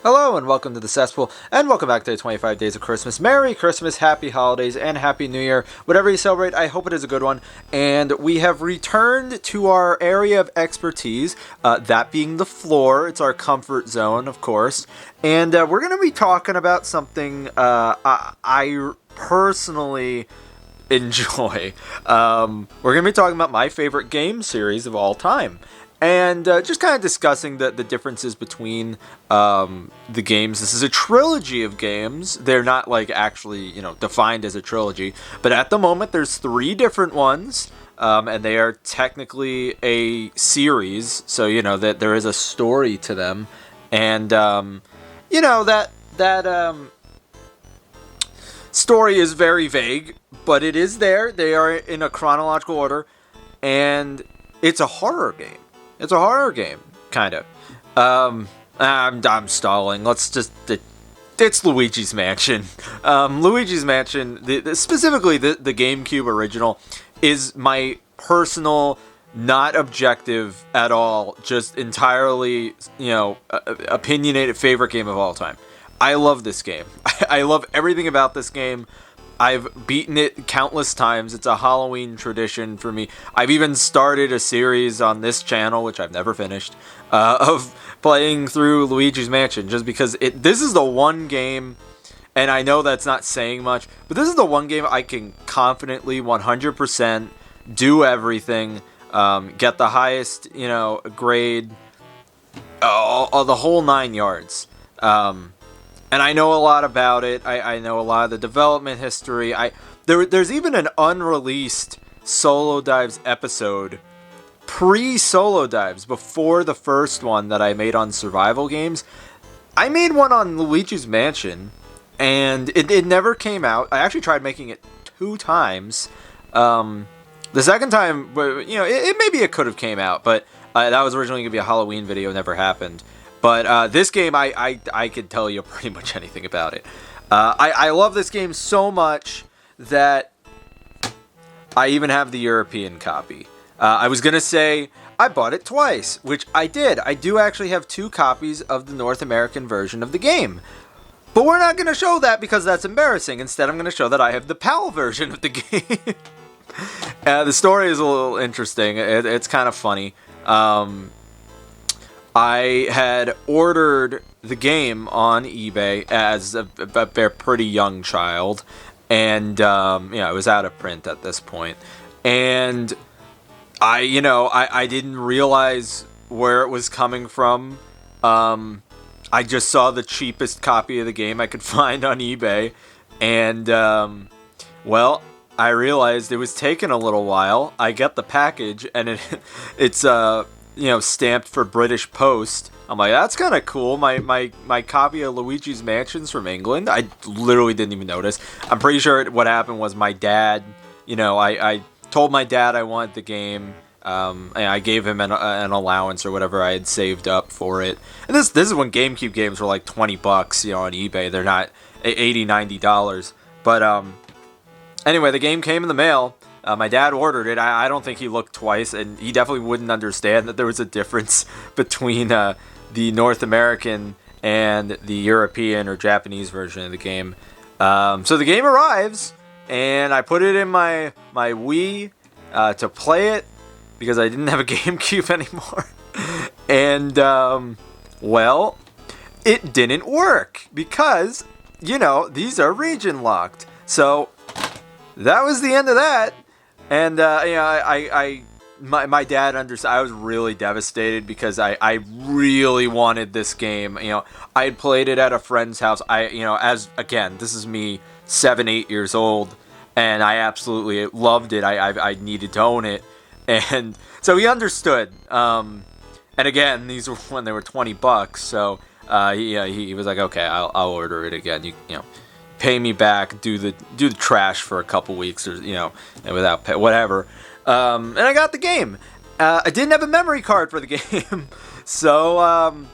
Hello and welcome to the Cesspool, and welcome back to the 25 Days of Christmas. Merry Christmas, Happy Holidays, and Happy New Year. Whatever you celebrate, I hope it is a good one. And we have returned to our area of expertise, that being the floor. It's our comfort zone, of course. And we're going to be talking about something I personally enjoy. We're going to be talking about my favorite game series of all time. And just kind of discussing the differences between the games. This is a trilogy of games. They're not like actually, defined as a trilogy. But at the moment, there's 3 different ones. And they are technically a series. So, that there is a story to them. And, that story is very vague. But it is there. They are in a chronological order. And it's a horror game. It's a horror game, kind of. I'm stalling. It's Luigi's Mansion. Luigi's Mansion, specifically the GameCube original, is my personal, not objective at all, just entirely, opinionated favorite game of all time. I love this game. I love everything about this game. I've beaten it countless times. It's a Halloween tradition for me. I've even started a series on this channel, which I've never finished, of playing through Luigi's Mansion, just because this is the one game, and I know that's not saying much, but this is the one game I can confidently 100% do everything, get the highest, grade, the whole 9 yards. And I know a lot about it. I know a lot of the development history. There's even an unreleased Solo Dives episode, pre-Solo Dives, before the first one that I made on survival games. I made one on Luigi's Mansion, and it never came out. I actually tried making it 2 times. The second time, maybe it could have came out, but that was originally going to be a Halloween video, never happened. But this game, I could tell you pretty much anything about it. I love this game so much that I even have the European copy. I was going to say I bought it twice, which I did. I do actually have 2 copies of the North American version of the game. But we're not going to show that because that's embarrassing. Instead, I'm going to show that I have the PAL version of the game. The story is a little interesting. It's kind of funny. I had ordered the game on eBay as a pretty young child, and it was out of print at this point. And I didn't realize where it was coming from. I just saw the cheapest copy of the game I could find on eBay, and I realized it was taking a little while. I get the package, and it's stamped for British Post. I'm like, that's kind of cool. My copy of Luigi's Mansion's from England. I literally didn't even notice. I'm pretty sure what happened was my dad, I told my dad I wanted the game. And I gave him an allowance or whatever I had saved up for it. And this is when GameCube games were like $20, on eBay. They're not $80, $90. But anyway, the game came in the mail. My dad ordered it. I don't think he looked twice, and he definitely wouldn't understand that there was a difference between the North American and the European or Japanese version of the game. So the game arrives, and I put it in my Wii to play it because I didn't have a GameCube anymore. And, it didn't work because, these are region locked. So that was the end of that. And, my dad understood. I was really devastated because I really wanted this game. I had played it at a friend's house. This is me 7, 8 years old, and I absolutely loved it. I needed to own it. And so he understood. And again, these were when they were $20. So, he was like, okay, I'll order it again. You pay me back, do the trash for a couple weeks, or and without pay, whatever. And I got the game. I didn't have a memory card for the game, so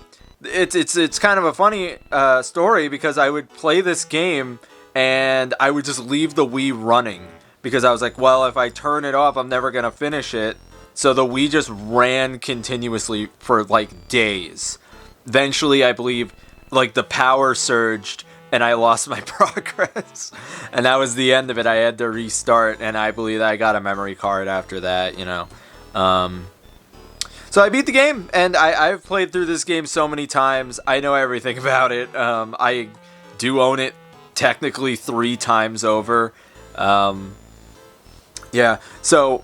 it's kind of a funny story because I would play this game and I would just leave the Wii running because I was like, well, if I turn it off, I'm never gonna finish it. So the Wii just ran continuously for like days. Eventually, I believe like the power surged and I lost my progress, and that was the end of it. I had to restart, and I believe I got a memory card after that. So I beat the game, and I've played through this game so many times. I know everything about it. I do own it technically 3 times over. Yeah, so,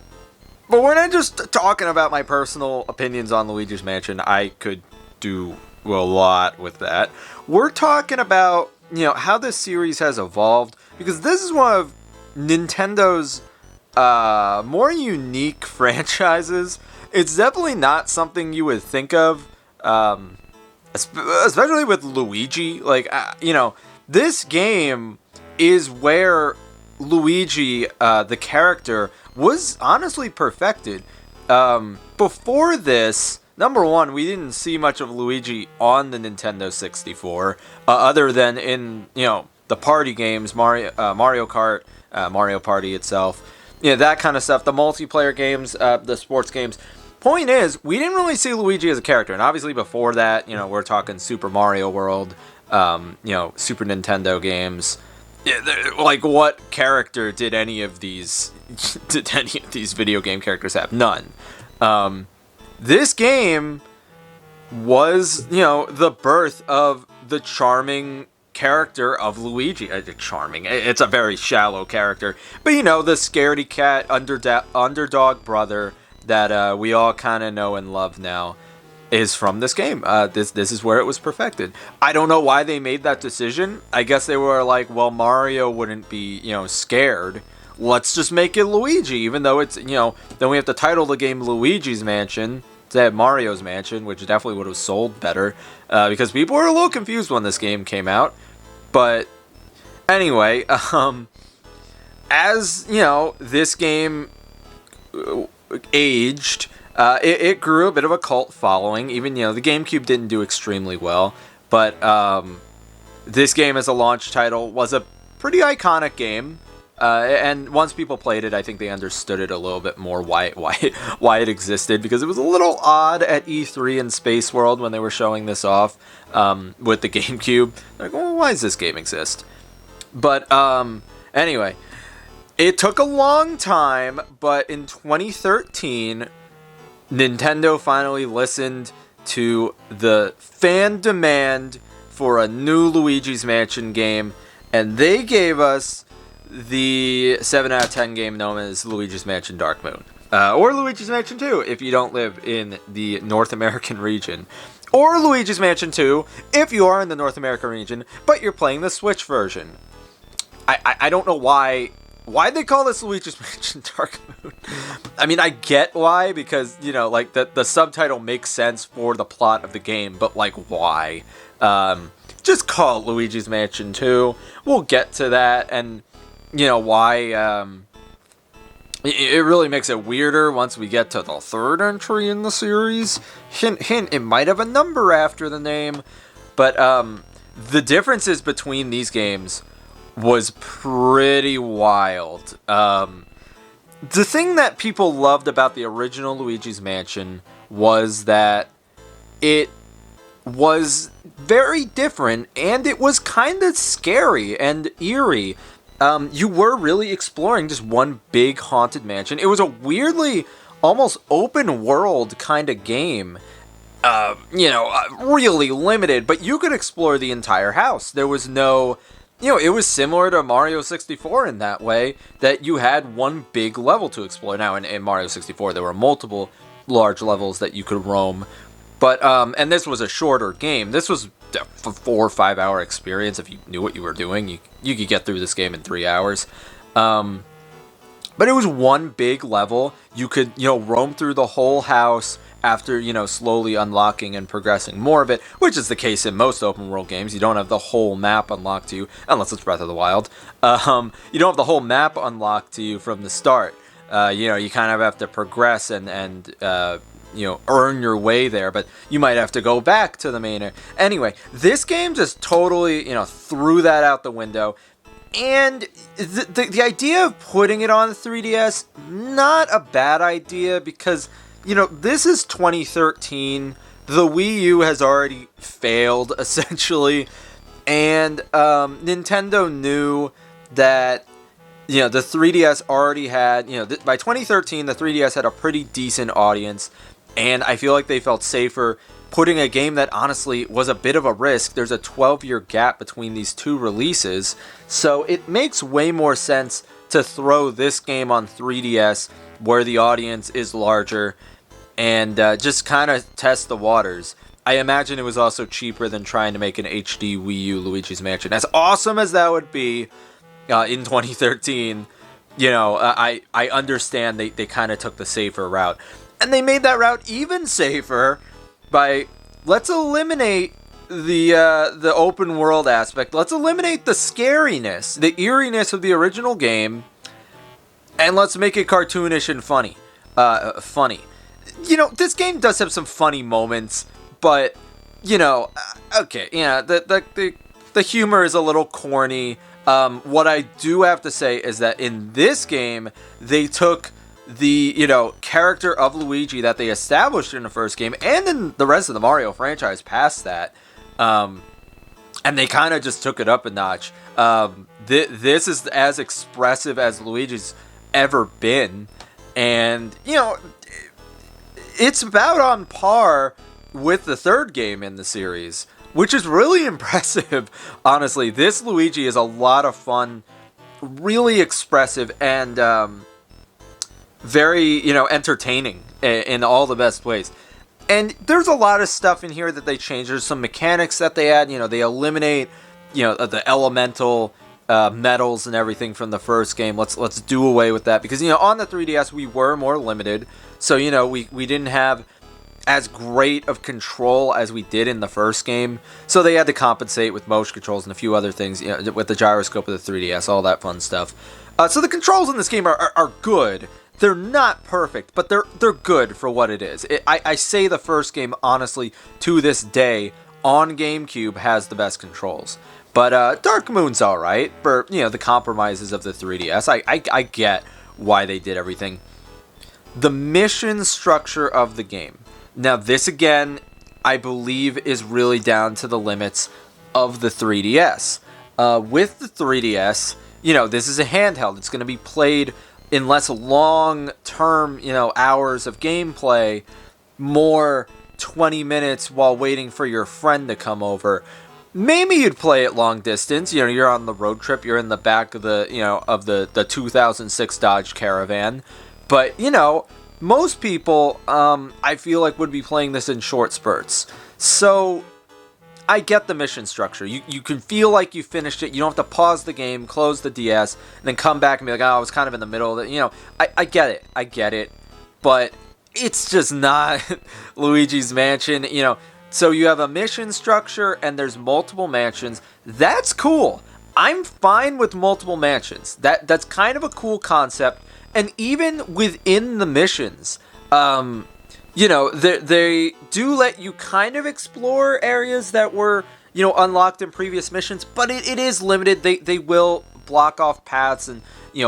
but we're not just talking about my personal opinions on Luigi's Mansion. I could do a lot with that. We're talking about, how this series has evolved, because this is one of Nintendo's more unique franchises. It's definitely not something you would think of, especially with Luigi. This game is where Luigi, the character, was honestly perfected. Before this, number one, we didn't see much of Luigi on the Nintendo 64, other than in, the party games, Mario Kart, Mario Party itself, that kind of stuff, the multiplayer games, the sports games. Point is, we didn't really see Luigi as a character, and obviously before that, we're talking Super Mario World, Super Nintendo games. Like, what character did any of these video game characters have? None. This game was, the birth of the charming character of Luigi. Charming. It's a very shallow character. But, the scaredy cat underdog brother that we all kind of know and love now is from this game. This is where it was perfected. I don't know why they made that decision. I guess they were like, well, Mario wouldn't be, scared. Let's just make it Luigi, even though it's, then we have to title the game Luigi's Mansion instead of Mario's Mansion, which definitely would have sold better, because people were a little confused when this game came out. But anyway, as, this game aged, it grew a bit of a cult following. Even, the GameCube didn't do extremely well, but this game as a launch title was a pretty iconic game. And once people played it, I think they understood it a little bit more why it existed, because it was a little odd at E3 and Space World when they were showing this off with the GameCube. Like, well, why does this game exist? But anyway, it took a long time, but in 2013, Nintendo finally listened to the fan demand for a new Luigi's Mansion game, and they gave us the 7 out of 10 game known as Luigi's Mansion Dark Moon. Or Luigi's Mansion 2 if you don't live in the North American region. Or Luigi's Mansion 2 if you are in the North American region, but you're playing the Switch version. I don't know why they call this Luigi's Mansion Dark Moon. I mean, I get why, because, the subtitle makes sense for the plot of the game, but, why? Just call it Luigi's Mansion 2. We'll get to that, and why, it really makes it weirder once we get to the third entry in the series. Hint, hint, it might have a number after the name, but, the differences between these games was pretty wild. The thing that people loved about the original Luigi's Mansion was that it was very different, and it was kind of scary and eerie. You were really exploring just one big haunted mansion. It was a weirdly almost open world kind of game. Really limited, but you could explore the entire house. There was no, it was similar to Mario 64 in that way, that you had one big level to explore. Now, in Mario 64, there were multiple large levels that you could roam. But, and this was a shorter game. This was a 4 or 5 hour experience. If you knew what you were doing, you could get through this game in 3 hours. But it was one big level. You could, roam through the whole house after, slowly unlocking and progressing more of it, which is the case in most open world games. You don't have the whole map unlocked to you, unless it's Breath of the Wild. You don't have the whole map unlocked to you from the start. You kind of have to progress and earn your way there, but you might have to go back to the main area. Anyway, this game just totally, threw that out the window. And the idea of putting it on the 3DS, not a bad idea, because, this is 2013. the Wii U has already failed, essentially, and Nintendo knew that, the 3DS already had, by 2013, the 3DS had a pretty decent audience, and I feel like they felt safer putting a game that honestly was a bit of a risk. There's a 12-year gap between these two releases, so it makes way more sense to throw this game on 3DS where the audience is larger and just kind of test the waters. I imagine it was also cheaper than trying to make an HD Wii U Luigi's Mansion. As awesome as that would be in 2013, I understand they kind of took the safer route. And they made that route even safer by, let's eliminate the open world aspect. Let's eliminate the scariness, the eeriness of the original game, and let's make it cartoonish and funny. This game does have some funny moments, but okay, the humor is a little corny. What I do have to say is that in this game, they took the character of Luigi that they established in the first game and in the rest of the Mario franchise past that, and they kind of just took it up a notch. This is as expressive as Luigi's ever been, and it's about on par with the third game in the series, which is really impressive. Honestly, this Luigi is a lot of fun, really expressive, and very, entertaining in all the best ways. And there's a lot of stuff in here that they changed. There's some mechanics that they add. They eliminate, the elemental metals and everything from the first game. Let's do away with that because, on the 3DS we were more limited. So, we didn't have as great of control as we did in the first game. So they had to compensate with motion controls and a few other things, with the gyroscope of the 3DS, all that fun stuff. So the controls in this game are good. They're not perfect, but they're good for what it is. I say the first game, honestly, to this day, on GameCube, has the best controls. But Dark Moon's alright for, the compromises of the 3DS. I get why they did everything. The mission structure of the game. Now, this, again, I believe is really down to the limits of the 3DS. With the 3DS, this is a handheld. It's going to be played in less long-term, hours of gameplay, more 20 minutes while waiting for your friend to come over. Maybe you'd play it long distance. You're on the road trip. You're in the back of the 2006 Dodge Caravan. But, most people, I feel like, would be playing this in short spurts. So I get the mission structure. You can feel like you finished it. You don't have to pause the game, close the DS, and then come back and be like, I was kind of in the middle of it. I get it. I get it. But it's just not Luigi's Mansion. So you have a mission structure and there's multiple mansions. That's cool. I'm fine with multiple mansions. That's kind of a cool concept. And even within the missions, they do let you kind of explore areas that were, unlocked in previous missions, but it is limited. They will block off paths and,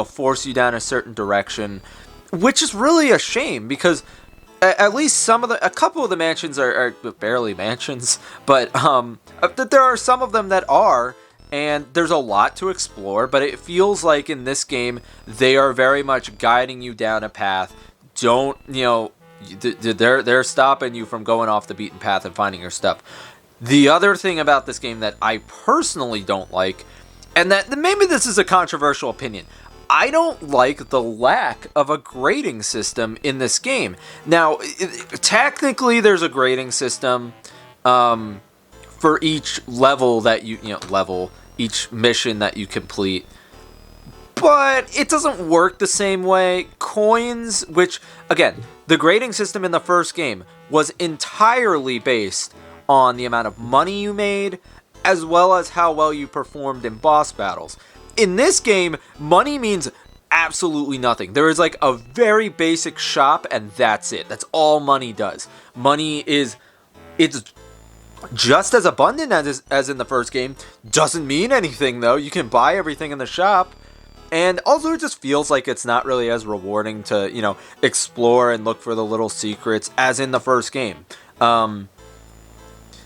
force you down a certain direction, which is really a shame because at least a couple of the mansions are barely mansions, but there are some of them that are. And there's a lot to explore, but it feels like in this game, they are very much guiding you down a path. They're stopping you from going off the beaten path and finding your stuff. The other thing about this game that I personally don't like, and that maybe this is a controversial opinion, I don't like the lack of a grading system in this game. Now, technically, there's a grading system for each level that each mission that you complete, but it doesn't work the same way. Coins, which, again, the grading system in the first game was entirely based on the amount of money you made, as well as how well you performed in boss battles. In this game, money means absolutely nothing. There is like a very basic shop, and that's it. That's all money does. It's just as abundant as in the first game. Doesn't mean anything, though. You can buy everything in the shop. And also, it just feels like it's not really as rewarding to, explore and look for the little secrets as in the first game.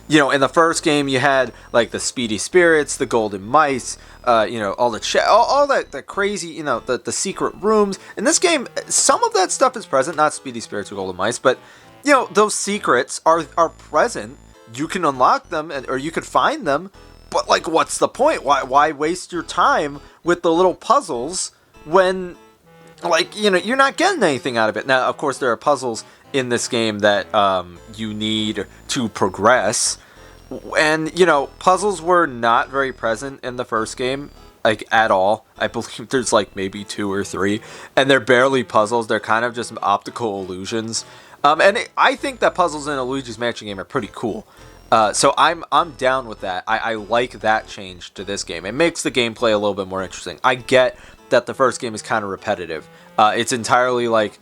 in the first game you had like the speedy spirits, the golden mice, all the all that crazy, the secret rooms. In this game, some of that stuff is present, not speedy spirits or golden mice, but those secrets are present. You can unlock them, or you could find them, but like, what's the point? Why waste your time with the little puzzles when, like, you're not getting anything out of it? Now, of course, there are puzzles in this game that you need to progress, and puzzles were not very present in the first game, like, at all. I believe there's like maybe 2 or 3, and they're barely puzzles. They're kind of just optical illusions. I think that puzzles in a Luigi's Mansion game are pretty cool. So I'm down with that. I like that change to this game. It makes the gameplay a little bit more interesting. I get that the first game is kind of repetitive. It's entirely like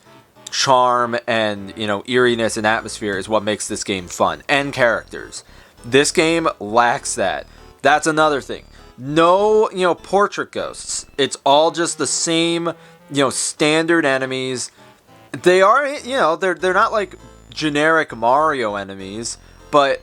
charm and eeriness and atmosphere is what makes this game fun, and characters. This game lacks that. That's another thing. No, portrait ghosts. It's all just the same, standard enemies. They are, they're not like generic Mario enemies, but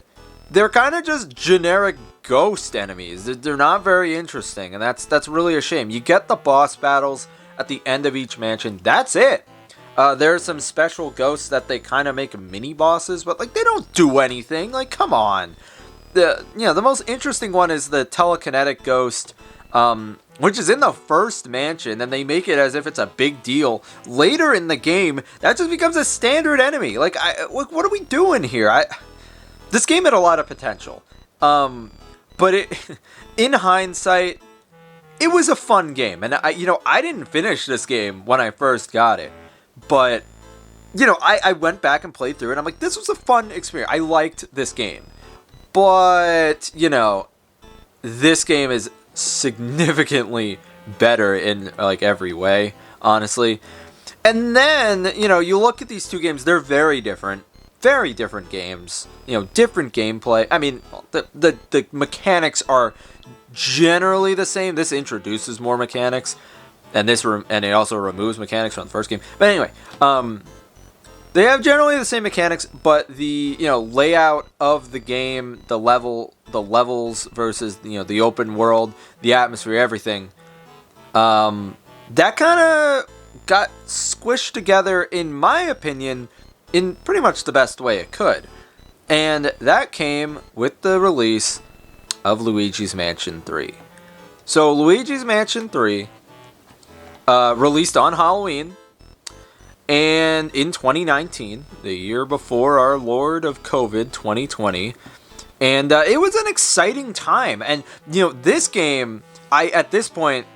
they're kind of just generic ghost enemies. They're not very interesting, and that's really a shame. You get the boss battles at the end of each mansion. That's it. There are some special ghosts that they kind of make mini bosses, but like, they don't do anything. Like, come on. The most interesting one is the telekinetic ghost, which is in the first mansion, and they make it as if it's a big deal. Later in the game, that just becomes a standard enemy. Like, what are we doing here? This game had a lot of potential, but in hindsight, it was a fun game, and I didn't finish this game when I first got it, but I went back and played through it, and I'm like, this was a fun experience. I liked this game, but this game is significantly better in like every way, honestly. And then you look at these two games; they're very different games. Different gameplay. I mean, the mechanics are generally the same. This introduces more mechanics, and it also removes mechanics from the first game. But anyway, they have generally the same mechanics, but the layout of the game, the levels versus the open world, the atmosphere, everything, that kind of got squished together, in my opinion, in pretty much the best way it could. And that came with the release of Luigi's Mansion 3. So Luigi's Mansion 3 released on Halloween, and in 2019, the year before our Lord of COVID 2020. And it was an exciting time. And this game, at this point,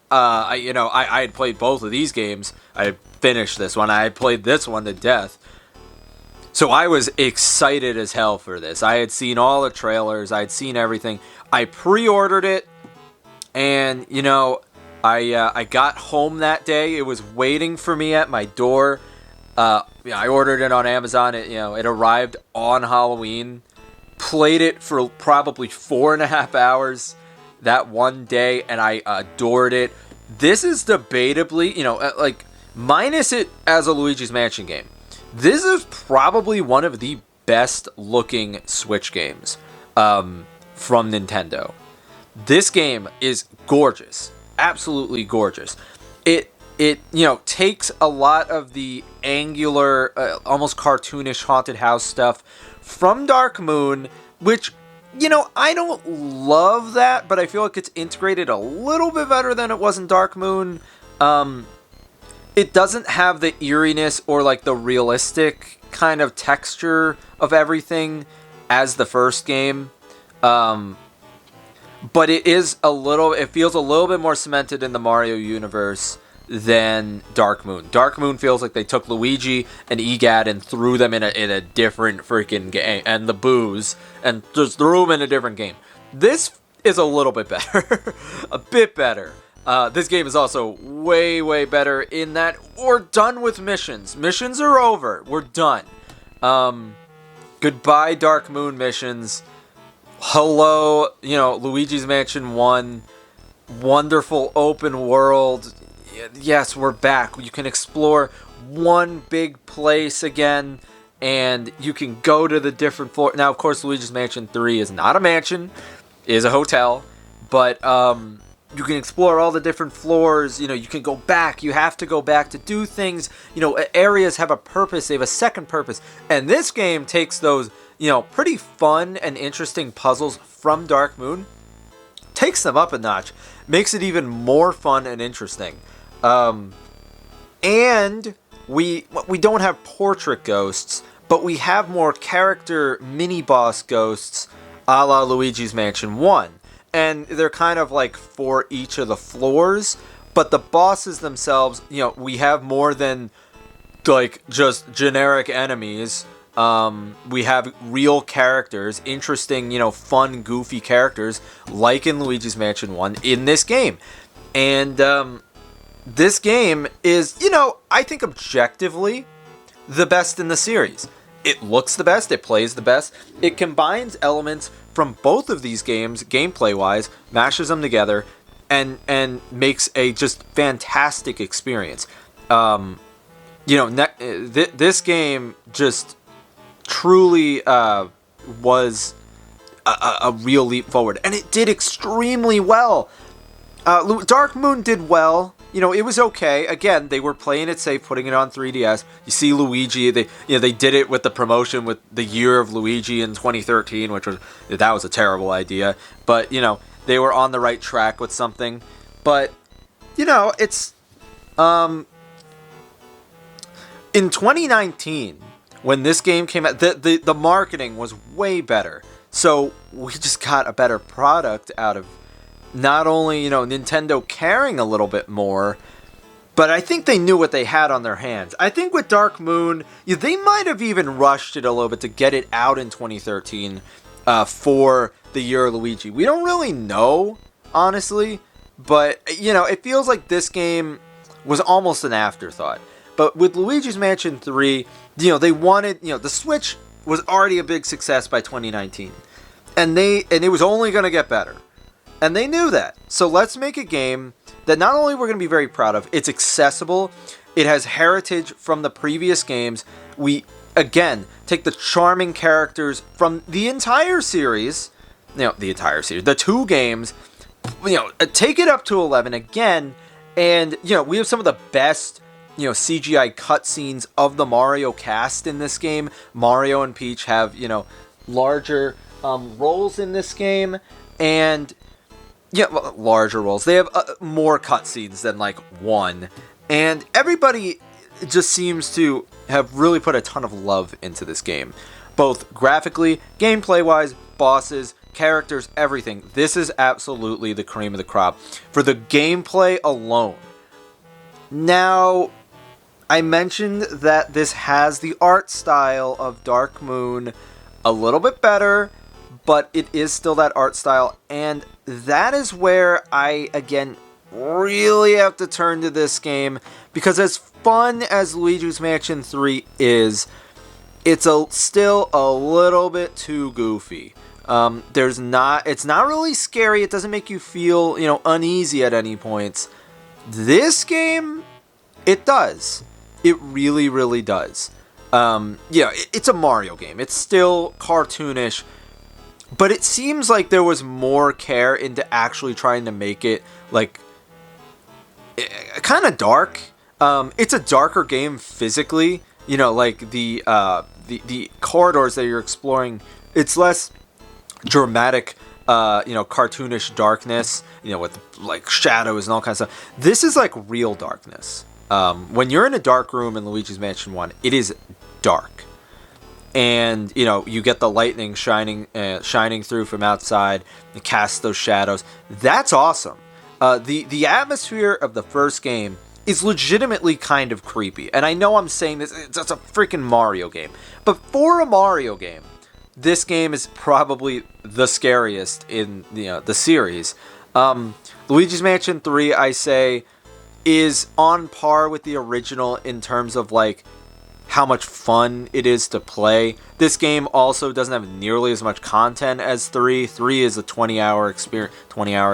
I had played both of these games. I finished this one. I had played this one to death. So I was excited as hell for this. I had seen all the trailers. I had seen everything. I pre-ordered it, and I got home that day. It was waiting for me at my door. I ordered it on Amazon. It arrived on Halloween. Played it for probably 4.5 hours that one day, and I adored it. This is debatably, like, minus it as a Luigi's Mansion game, this is probably one of the best looking Switch games from Nintendo. This game is gorgeous. Absolutely gorgeous. It takes a lot of the angular, almost cartoonish haunted house stuff from Dark Moon, which, I don't love that, but I feel like it's integrated a little bit better than it was in Dark Moon. It doesn't have the eeriness or like the realistic kind of texture of everything as the first game. But it feels a little bit more cemented in the Mario universe than Dark Moon. Dark Moon feels like they took Luigi and Egad and threw them in a different freaking game, and the Boos, and just threw them in a different game. This is a little bit better. A bit better. This game is also way, way better in that we're done with missions. Missions are over. We're done. Goodbye, Dark Moon missions. Hello, Luigi's Mansion 1. Wonderful open world. Yes, we're back. You can explore one big place again. and you can go to the different floors. Now, of course, Luigi's Mansion 3 is not a mansion, it is a hotel, but you can explore all the different floors. You can go back. You have to go back to do things. Areas have a purpose. They have a second purpose. And this game takes those, pretty fun and interesting puzzles from Dark Moon, takes them up a notch, makes it even more fun and interesting. And we don't have portrait ghosts, but we have more character mini-boss ghosts a la Luigi's Mansion 1. And they're kind of like for each of the floors, but the bosses themselves, we have more than like just generic enemies. We have real characters, interesting, fun, goofy characters, like in Luigi's Mansion 1 in this game. And this game is, I think objectively the best in the series. It looks the best, it plays the best, it combines elements from both of these games, gameplay-wise, mashes them together, and makes a just fantastic experience. This game just truly was a real leap forward, and it did extremely well. Dark Moon did well. It was okay. Again, they were playing it safe, putting it on 3DS. You see Luigi, they did it with the promotion with the year of Luigi in 2013, that was a terrible idea. But, they were on the right track with something. But, it's in 2019, when this game came out, the marketing was way better. So we just got a better product out of not only, Nintendo caring a little bit more, but I think they knew what they had on their hands. I think with Dark Moon, they might have even rushed it a little bit to get it out in 2013 for the year of Luigi. We don't really know, honestly, but, it feels like this game was almost an afterthought. But with Luigi's Mansion 3, they wanted, the Switch was already a big success by 2019. And it was only going to get better. And they knew that. So let's make a game that not only we're going to be very proud of, it's accessible, it has heritage from the previous games. We, again, take the charming characters from the entire series, the two games, take it up to 11 again, and, we have some of the best, CGI cutscenes of the Mario cast in this game. Mario and Peach have, larger roles in this game, and larger roles. They have more cutscenes than like one, and everybody just seems to have really put a ton of love into this game, both graphically, gameplay-wise, bosses, characters, everything. This is absolutely the cream of the crop for the gameplay alone. Now, I mentioned that this has the art style of Dark Moon a little bit better, but it is still that art style, and that is where I, again, really have to turn to this game, because as fun as Luigi's Mansion 3 is, it's still a little bit too goofy. It's not really scary, it doesn't make you feel, uneasy at any points. This game, it does. It really, really does. It's a Mario game. It's still cartoonish, but it seems like there was more care into actually trying to make it, like, kind of dark. It's a darker game physically. Like the corridors that you're exploring, it's less dramatic, cartoonish darkness, with, like, shadows and all kinds of stuff. This is, like, real darkness. When you're in a dark room in Luigi's Mansion 1, it is dark. And, you get the lightning shining through from outside and cast those shadows. That's awesome. The atmosphere of the first game is legitimately kind of creepy. And I know I'm saying this, it's a freaking Mario game. But for a Mario game, this game is probably the scariest in the series. Luigi's Mansion 3, I say, is on par with the original in terms of, like, how much fun it is to play. This game also doesn't have nearly as much content as 3. 3 is a 20-hour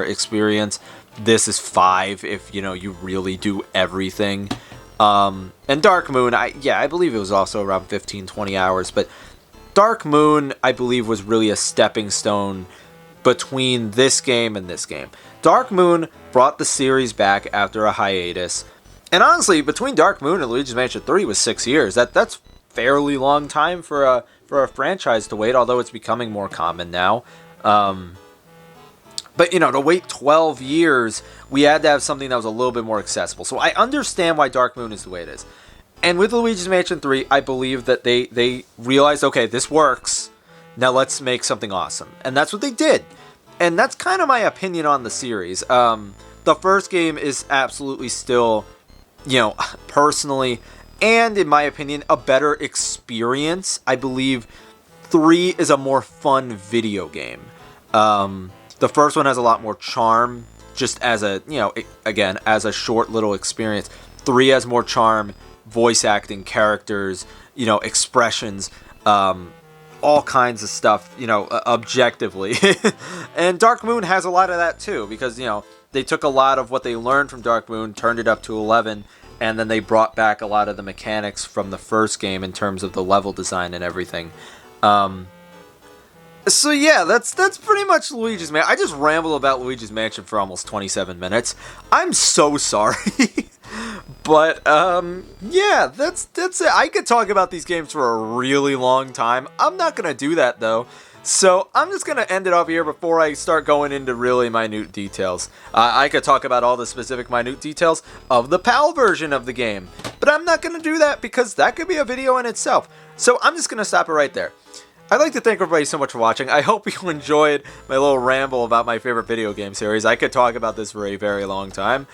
experience. This is 5 if, you really do everything. And Dark Moon, I believe it was also around 15, 20 hours, but Dark Moon, I believe, was really a stepping stone between this game and this game. Dark Moon brought the series back after a hiatus, and honestly, between Dark Moon and Luigi's Mansion 3 was 6 years. That's fairly long time for a franchise to wait, although it's becoming more common now. But, to wait 12 years, we had to have something that was a little bit more accessible. So I understand why Dark Moon is the way it is. And with Luigi's Mansion 3, I believe that they realized, okay, this works. Now let's make something awesome. And that's what they did. And that's kind of my opinion on the series. The first game is absolutely still, personally, and in my opinion, a better experience. I believe 3 is a more fun video game. The first one has a lot more charm, just as a, again, as a short little experience. 3 has more charm, voice acting, characters, expressions, all kinds of stuff, objectively. And Dark Moon has a lot of that too, because, they took a lot of what they learned from Dark Moon, turned it up to 11, and then they brought back a lot of the mechanics from the first game in terms of the level design and everything. So yeah, that's pretty much Luigi's Mansion. I just rambled about Luigi's Mansion for almost 27 minutes. I'm so sorry. But, yeah, that's it. I could talk about these games for a really long time. I'm not going to do that, though. So I'm just going to end it off here before I start going into really minute details. I could talk about all the specific minute details of the PAL version of the game. But I'm not going to do that because that could be a video in itself. So I'm just going to stop it right there. I'd like to thank everybody so much for watching. I hope you enjoyed my little ramble about my favorite video game series. I could talk about this for a very long time.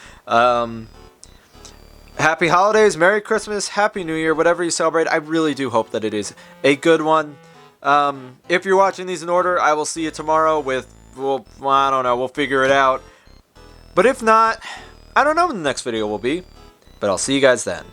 Happy holidays, Merry Christmas, Happy New Year, whatever you celebrate. I really do hope that it is a good one. If you're watching these in order, I will see you tomorrow with, I don't know, we'll figure it out. But if not, I don't know when the next video will be. But I'll see you guys then.